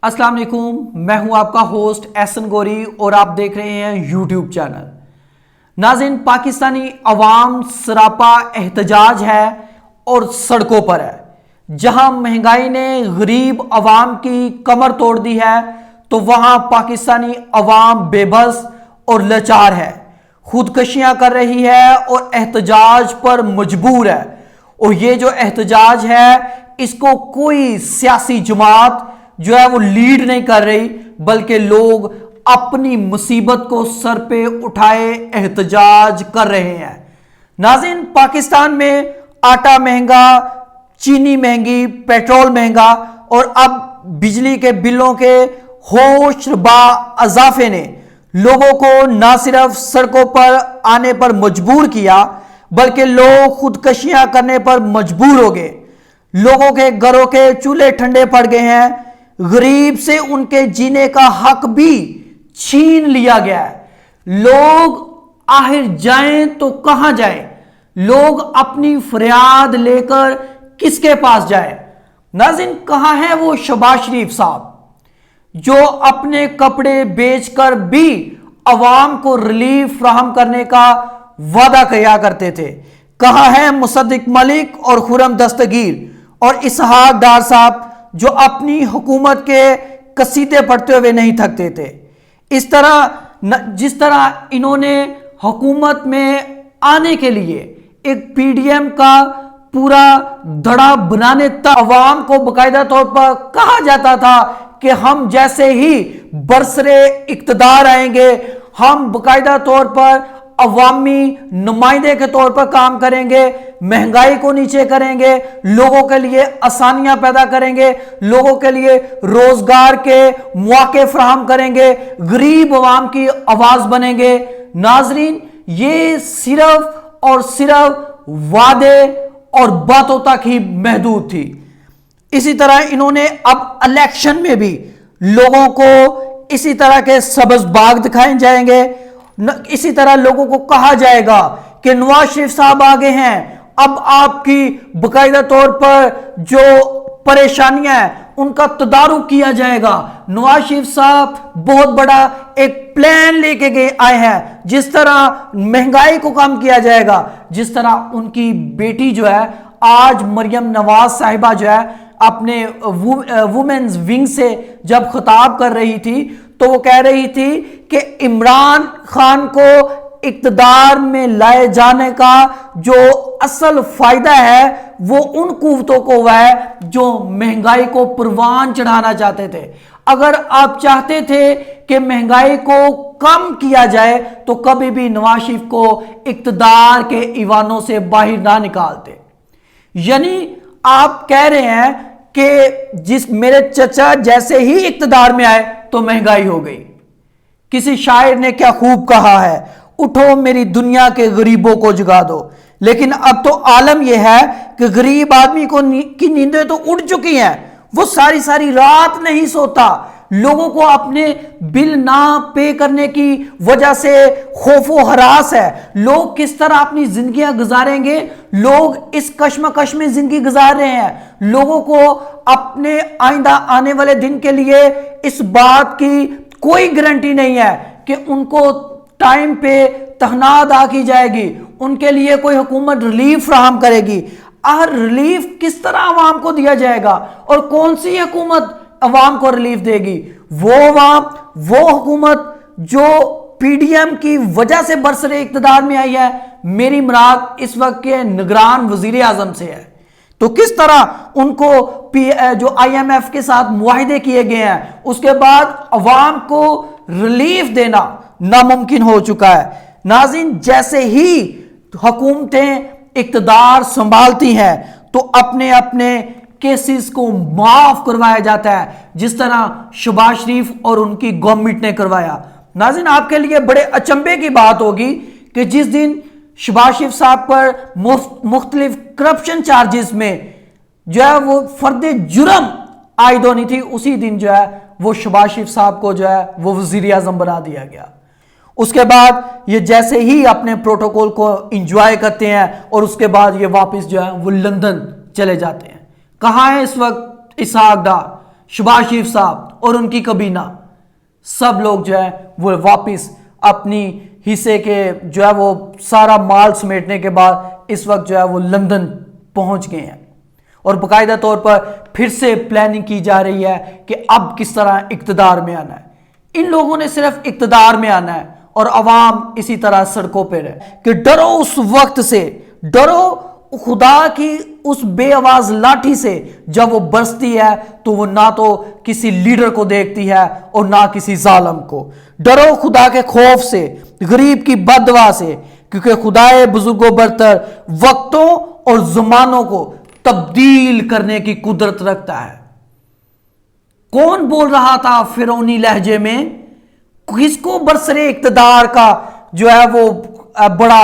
अस्सलाम वालेकुम, मैं हूं आपका होस्ट एहसन गोरी और आप देख रहे हैं यूट्यूब चैनल। नाज़रीन, पाकिस्तानी अवाम सरापा एहतजाज है और सड़कों पर है। जहां महंगाई ने गरीब अवाम की कमर तोड़ दी है तो वहां पाकिस्तानी अवाम बेबस और लाचार है, खुदकशियां कर रही है और एहतजाज पर मजबूर है। और ये जो एहतजाज है इसको कोई सियासी जमात जो है वो लीड नहीं कर रही, बल्कि लोग अपनी मुसीबत को सर पे उठाए एहतजाज कर रहे हैं। नाज़रीन, पाकिस्तान में आटा महंगा, चीनी महंगी, पेट्रोल महंगा और अब बिजली के बिलों के होशरबा अजाफे ने लोगों को ना सिर्फ सड़कों पर आने पर मजबूर किया, बल्कि लोग खुदकशियां करने पर मजबूर हो गए। लोगों के घरों के चूल्हे ठंडे पड़ गए हैं, गरीब से उनके जीने का हक भी छीन लिया गया है। लोग आखिर जाएं तो कहां जाएं? लोग अपनी फरियाद लेकर किसके पास जाएं? नाज़रीन, कहां है वो शहबाज शरीफ साहब जो अपने कपड़े बेचकर भी अवाम को रिलीफ फराहम करने का वादा किया करते थे? कहां है मुसद्दिक मलिक और खुर्रम दस्तगीर और इसहाक डार साहब जो अपनी हुकूमत के कसीदे पढ़ते हुए नहीं थकते थे? इस तरह जिस तरह इन्होंने हुकूमत में आने के लिए एक पीडीएम का पूरा धड़ा बनाने तक अवाम को बाकायदा तौर पर कहा जाता था कि हम जैसे ही बरसरे इक्तदार आएंगे हम बाकायदा तौर पर अवामी नुमाइंदे के तौर पर काम करेंगे, महंगाई को नीचे करेंगे, लोगों के लिए आसानियां पैदा करेंगे, लोगों के लिए रोजगार के मौके फराहम करेंगे, गरीब अवाम की आवाज बनेंगे। नाजरीन, ये सिर्फ और सिर्फ वादे और बातों तक ही महदूद थी। इसी तरह इन्होंने अब इलेक्शन में भी लोगों को इसी तरह के सब्ज बाग दिखाए जाएंगे, इसी तरह लोगों को कहा जाएगा कि नवाज शरीफ साहब आगे हैं, अब आपकी बाकायदा तौर पर जो परेशानियां हैं उनका तदारुक किया जाएगा। नवाज शरीफ साहब बहुत बड़ा एक प्लान लेके आए हैं, जिस तरह महंगाई को कम किया जाएगा, जिस तरह उनकी बेटी जो है आज मरियम नवाज साहिबा जो है अपने वुमेन्स विंग से जब खिताब कर रही थी तो वो कह रही थी कि इमरान खान को इक्तदार में लाए जाने का जो असल फायदा है वो उन कुव्वतों को हुआ है जो महंगाई को परवान चढ़ाना चाहते थे। अगर आप चाहते थे कि महंगाई को कम किया जाए तो कभी भी नवाज शरीफ को इक्तदार के ईवानों से बाहर ना निकालते। यानी आप कह रहे हैं कि जिस मेरे चचा जैसे ही इक्तदार में आए तो महंगाई हो गई। किसी शायर ने क्या खूब कहा है, उठो मेरी दुनिया के गरीबों को जगा दो। लेकिन अब तो आलम यह है कि गरीब आदमी की नींदें तो उड़ चुकी हैं, वो सारी सारी रात नहीं सोता। लोगों को अपने बिल ना पे करने की वजह से खौफो हरास है। लोग किस तरह अपनी जिंदगियां गुजारेंगे, लोग इस कश्मकश में जिंदगी गुजार रहे हैं। लोगों को अपने आइंदा आने वाले दिन के लिए इस बात की कोई गारंटी नहीं है कि उनको टाइम पे तनख्वाह अदा की जाएगी, उनके लिए कोई हुकूमत रिलीफ फराहम करेगी। और रिलीफ किस तरह आवाम को दिया जाएगा और कौन सी हुकूमत अवाम को रिलीफ देगी? वो हुकूमत जो पीडीएम की वजह से बरसरे इक्तदार में आई है। मेरी मुराद इस वक्त के निगरान वजीर आजम से है। तो किस तरह उनको जो IMF के साथ मुआहिदे किए गए हैं उसके बाद अवाम को रिलीफ देना नामुमकिन हो चुका है। नाज़रीन, जैसे ही हुकूमतें इक्तदार संभालती हैं तो अपने अपने केसेस को माफ करवाया जाता है, जिस तरह शहबाज शरीफ और उनकी गवर्नमेंट ने करवाया। नाज़रीन, आपके लिए बड़े अचंभे की बात होगी कि जिस दिन शहबाज शरीफ साहब पर मुख्तलिफ करप्शन चार्जेस में जो है वो फर्दे जुर्म आयद होनी थी, उसी दिन जो है वो शहबाज शरीफ साहब को जो है वो वजीर आजम बना दिया गया। उसके बाद ये जैसे ही अपने प्रोटोकॉल को एंजॉय करते हैं और उसके बाद ये वापस जो है वो लंदन चले जाते हैं। कहाँ है इस वक्त इसहाक डार? شہباز شریف صاحب اور ان کی کابینہ سب لوگ جو ہے وہ واپس اپنی حصے کے جو ہے وہ سارا مال سمیٹنے کے بعد اس وقت جو ہے وہ لندن پہنچ گئے ہیں اور باقاعدہ طور پر پھر سے پلاننگ کی جا رہی ہے کہ اب کس طرح اقتدار میں آنا ہے. ان لوگوں نے صرف اقتدار میں آنا ہے اور عوام اسی طرح سڑکوں پہ رہے کہ ڈرو اس وقت سے, ڈرو خدا کی اس بے آواز لاٹھی سے. جب وہ برستی ہے تو وہ نہ تو کسی لیڈر کو دیکھتی ہے اور نہ کسی ظالم کو. ڈرو خدا کے خوف سے, غریب کی بد دعا سے, کیونکہ خدائے بزرگ و برتر وقتوں اور زمانوں کو تبدیل کرنے کی قدرت رکھتا ہے. کون بول رہا تھا فرعونی لہجے میں؟ کس کو برسرے اقتدار کا جو ہے وہ بڑا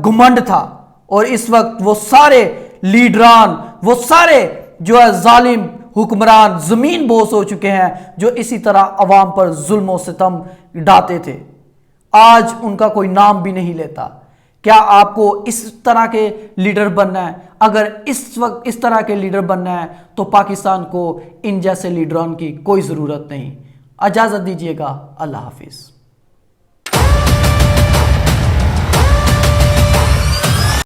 گھمنڈ تھا, اور اس وقت وہ سارے لیڈران, وہ سارے جو ہے ظالم حکمران زمین بوس ہو چکے ہیں جو اسی طرح عوام پر ظلم و ستم ڈھاتے تھے. آج ان کا کوئی نام بھی نہیں لیتا. کیا آپ کو اس طرح کے لیڈر بننا ہے؟ اگر اس وقت اس طرح کے لیڈر بننا ہے تو پاکستان کو ان جیسے لیڈران کی کوئی ضرورت نہیں. اجازت دیجیے گا. اللہ حافظ.